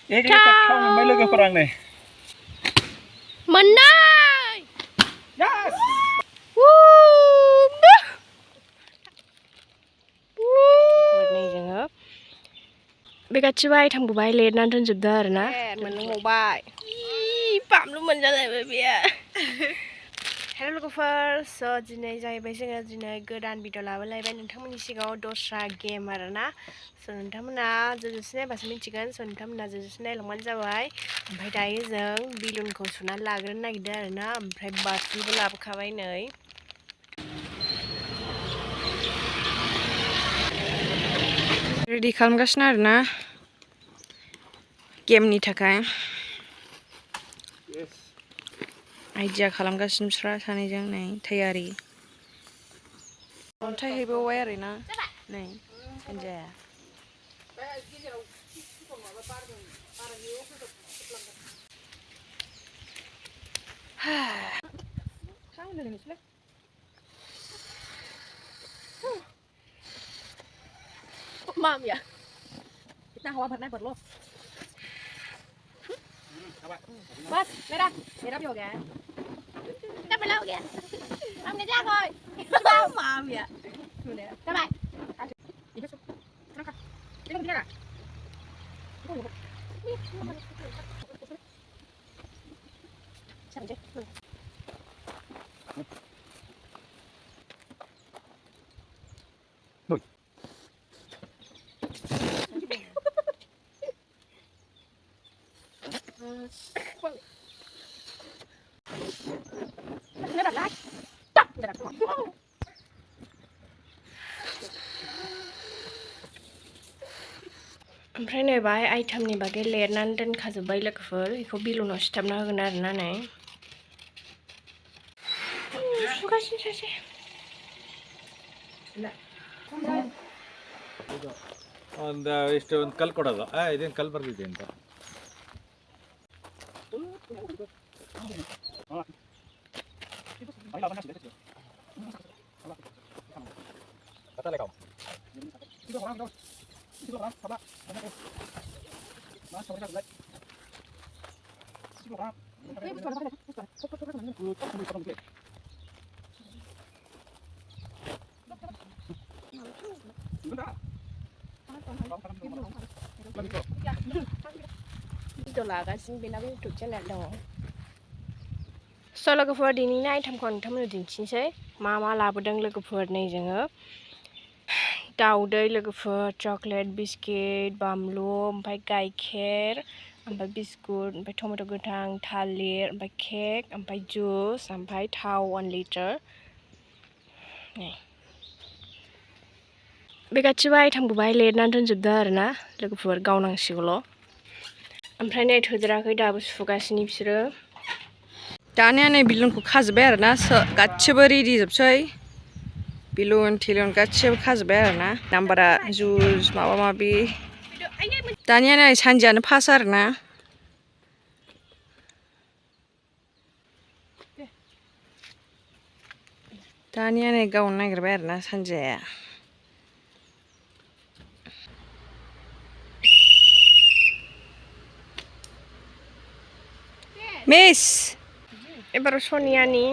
Không mấy lưng cái này. Mình ơi. Yes. Này chẳng hả? Bây giờ chú bay thằng bố bay lên ăn thân giúp đỡ rồi nè. Mình bố bay. Phạm luôn mình ra đây baby. Hello logoफोर so दिनै जाहैबाय जोङो दिनै गोदान video लाबोलायबाय नोंथांमोननि सिगाङाव दस्रा game आरोना स नोंथांमोना जोजोसो नायबासो मिथिगोन स नोंथांमोना जोजोसो नायलांबानो जाबाय ओमफ्राय दायो जों बिलुनखौ सुनानै लाग्रोनो नागिरदों आरोना ओमफ्राय बाथिबो लाबोखाबाय नै रेडि खालामगासिनो आरोना गेमनि थाखाय आइडिया खालामगासिनो बिस्रा सानैजों नै तैयारि अन्थाइ हैबावबाय आरोना नै हानजाया Mam ya? Kita hawa bernai perlu. Bas, merah vô kìa. Đắp vào lâu kìa. Ông này ra rồi. Sao mam ya? Các bạn. ओमफ्राय नै बाहाय आइटेमनि बागै लिरनानै दोनखाजोब्बाय लोगोफोर बेखौ बिलुनाव सिथाबना होगोन आरोना नै सुगासिनो सासे ಒಂದು ಇಷ್ಟು ಒಂದು ಕಲ್ಲು ಕೊಡೋದು ಇದೇನು ಕಲ್ಲು ಬರ್ದಿದೆ ಅಂತ लागासिनो बेनाबो इउटुब चेनेल दङ स लोगोफोर दिनैनि आइटेमखौ नोंथांमोननो दिन्थिनोसै मा मा लाबोदों लोगोफोर नै जोङो दाउदै लोगोफोर चकलेट बिस्किट बामलु ओमफ्राय गाइखेर ओमफ्राय बिस्कुट ओमफ्राय टमेट' गोथां थालिर ओमफ्राय केक ओमफ्राय जुस ओमफ्राय थाव 1 लिटार नै बे गासिबो आइटेमखौ बाहाय लिरनानै दोनजोबदों आरोना लोगोफोर गावनांसिगौल' ओमफ्राय नै थोदेराखै दाबो सुगासिनो बिसोरो दानिया नै बिलुनखौ खाजोब्बाय आरोना गासिबो रेडि जोबसै बिलुन थिलुन गासिबो खाजोब्बाय आरोना नाम्बारा जुस माबा माबि दानिया नै सानजियानो फास आरोना दानिया नै गावनो नागिरबाय आरोना सानजिया मिस एबार सनियानि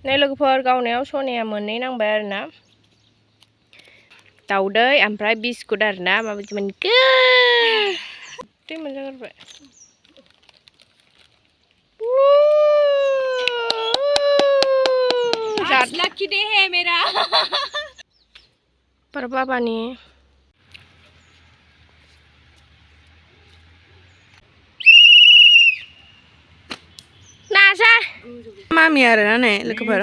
नै लोगोफोर गावनायाव सनिया मोननै नांबाय आरोना दाउदै ओमफ्राय बिस्कुट आरोना माबायदि मोनखो दै मोनजागारबाय लकी डे है मेरा पर बाबा ने नासा मामि आरोना नै लोगोफोर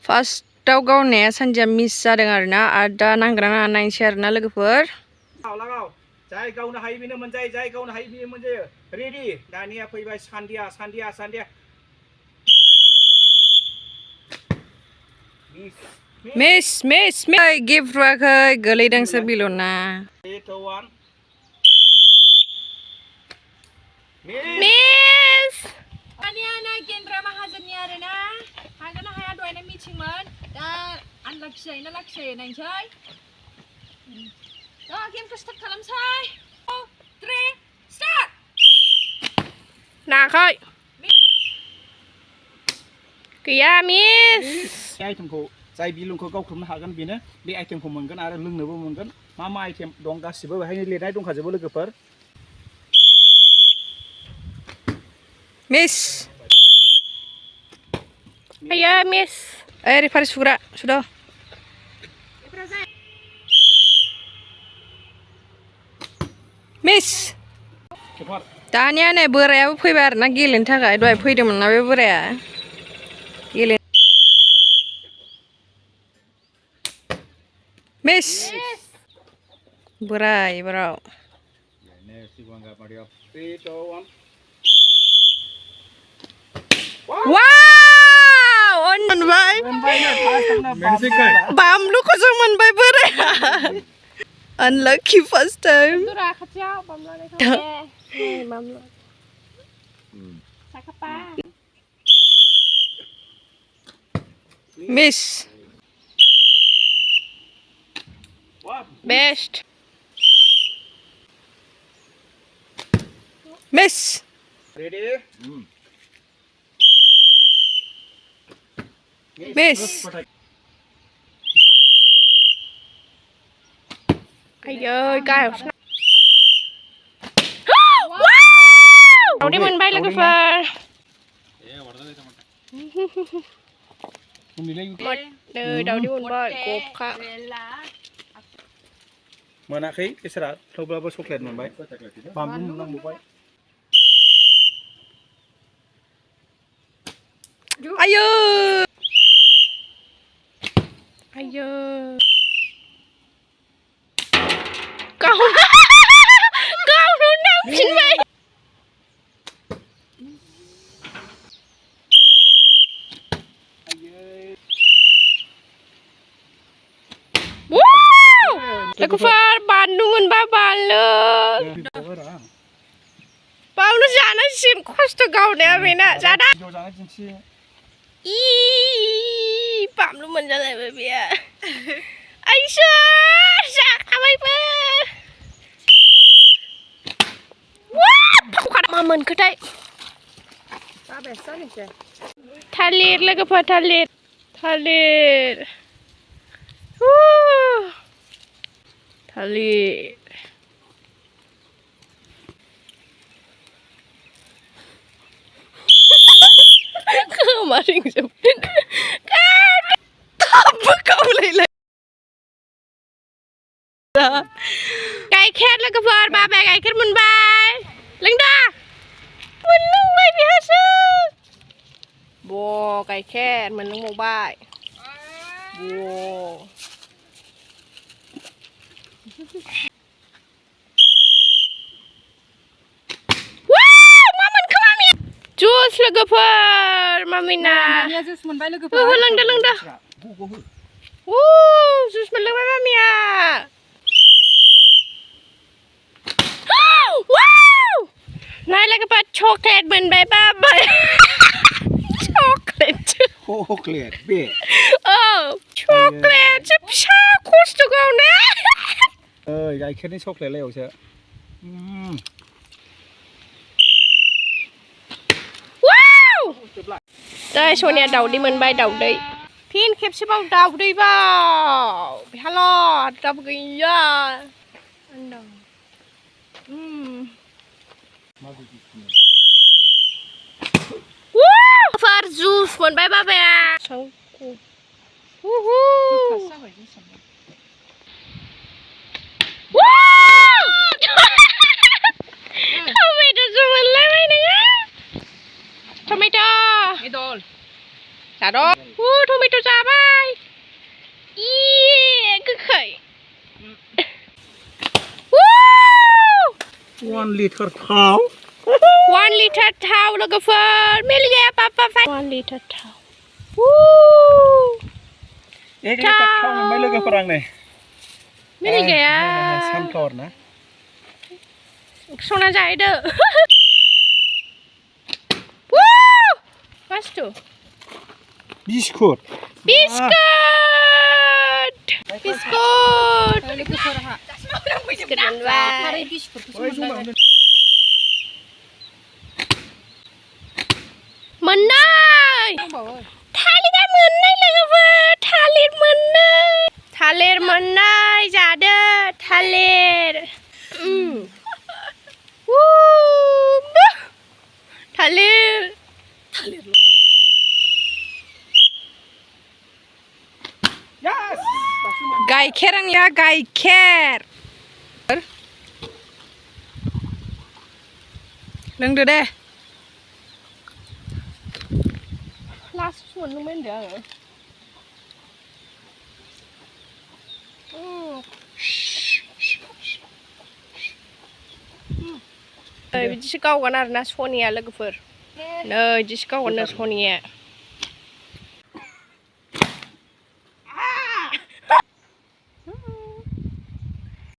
फार्स्टआव गावनाया सानजिया मिस जादों आरोना आरो दा नांग्रा नाङा नायनोसै आरोना लोगोफोर जाय गावनो हायो बेनो मोनजायो जाय गावनो हायो बेनो मोनजायो रेडि दानिया फैबाय सान्दिया Miss give rakai gelidang sebilona. 3, 2, 1 Miss อันนี้นายเกณฑ์ประมาหาจันยาเลยนะหากันนะหาด้วยนะมีชิงมันแต่อันลักเชยนั่นลักเชยนั่นใช่ก็เกมก็สตาร์ทขลังใช่2 3 start หนาค่อยกี่ยามิส ไอ้ทั้งคู่ใจบีลุงเขาก็คุมหากันบีนะบีไอ้ทั้งคู่เหมือนกันอะไรลึงเนื้อเหมือนกันมาไอ้เทียมดองกาสิบให้เรียนได้ดองขาสิบเลยก็เปิด Miss กี่ยามิส refer sudah Miss เฉพาะ tanya nih berea pui ber na gilin thakai doi pui dem na berea gilin Miss berai berau ini si gua nggak mau dia 3, 2, 1 wow on bai เป็นใบเนี่ยท้ายตั้งหน้าปั๊มสิเกย Banlu ko man bai berea unlucky first time ตุราข้าเจ้าบำรุงเลยค่ะแม่บำรุงสักกะป้า Miss best Miss ready Miss ไอ้เย้ยกายว้าวเราได้มันใบแล้วก็เฟอร์ มันมีเรื่อง หมดเลยเราได้มันใบกบค่ะ เหมือนอะไรอิสระเราเบลอช็อกโกแลตเหมือนใบปั๊มน้องบุ้ย ayo ไอ้เย้ยเก่าเก่าหนูน้ำชิ้นไหมว้าวแล้วก็ฟาร์บานนูมันบ้าบานเลยบ้าลูกจานะชิมคอสต์เก่าเนี่ยมีนะจ้าด้าอีปั๊มลูกมันจะอะไรแบบเนี้ยไอ้เชื่อจากทำไมเพื่อว้าวเขาขัดมาเหมือนก็ได้ทะเลแล้วก็พอทะเลวู้ทะเลคือมาถึงจะเป็นkau lele ไก่แคทแล้วก็พอมาแบกไก่แคทมันบายลิงดามันลุงเลยพี่ฮัสซ์บัวไก่แคทมันลุงโมบายบัวว้าวมามันเข้ามามีจูสแล้วก็พอมามีนา ya jus man bai lagi ลังดาวู้จูสมันเลือกมามีอ่ะว้าวนายแล้วก็พอช็อกโกแลตเหมือนใบบ้าใบช็อกโกแลต โอ้เกลียดเบี้ย ช็อกโกแลตจะชาคุสตุกเอานะ ยายแค่นี้ช็อกโกแลตเลยเหรอเชื่อ ว้าวได้ชวนเนี่ยเดาดิมันใบเดาได้พี่เข็บใช่เปล่าเดาได้เปล่าพี่ฮัลโหลเดากันยาอันเดาว้าวฟาร์จูสมันใบบ้าเบียช่างกูวู้ฮู้ว้าวทำไมตัวจะมันเล่นไม่ได้ทำไมตัวidol จ้าดอกทำไมตัวจ้าไปอีก็เคยวู้ 1 liter เท้า 1 liter เท้าแล้วก็เฟิร์นไม่เรียกป้าไฟ1 liter เท้าวู้ एक litre थाव मोनबाय लोगोफोर आंनो मिनि गैया sunflower ना संना जाहैदो मासथु biscuit biscuit biscuit लोगोफोरहा biscuit मोनबाय खारै बिस्कुटखौसो मोनलायबाय मोननाय थालिरा मोननाय लोगोफोर थालिर मोननाय जादो थालिर थालिर गाइखेर आंनिया गाइखेर लोंदो दे लास्ट मोनलोंबाय होनदो आङो बिदिसो गावगोन आरोना सनिया लोगोफोर नै बिदिसो गावगोन नो सनिया